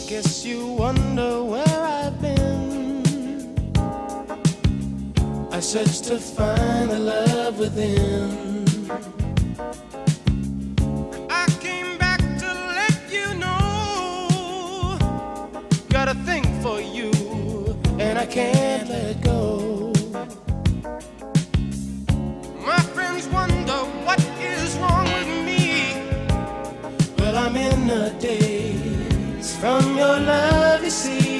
Guess you wonder where I've been. I searched to find the love within. I came back to let you know, got a thing for you, and I can't let go. My friends wonder what is wrong with me. Well, I'm in a daze from your love, you see.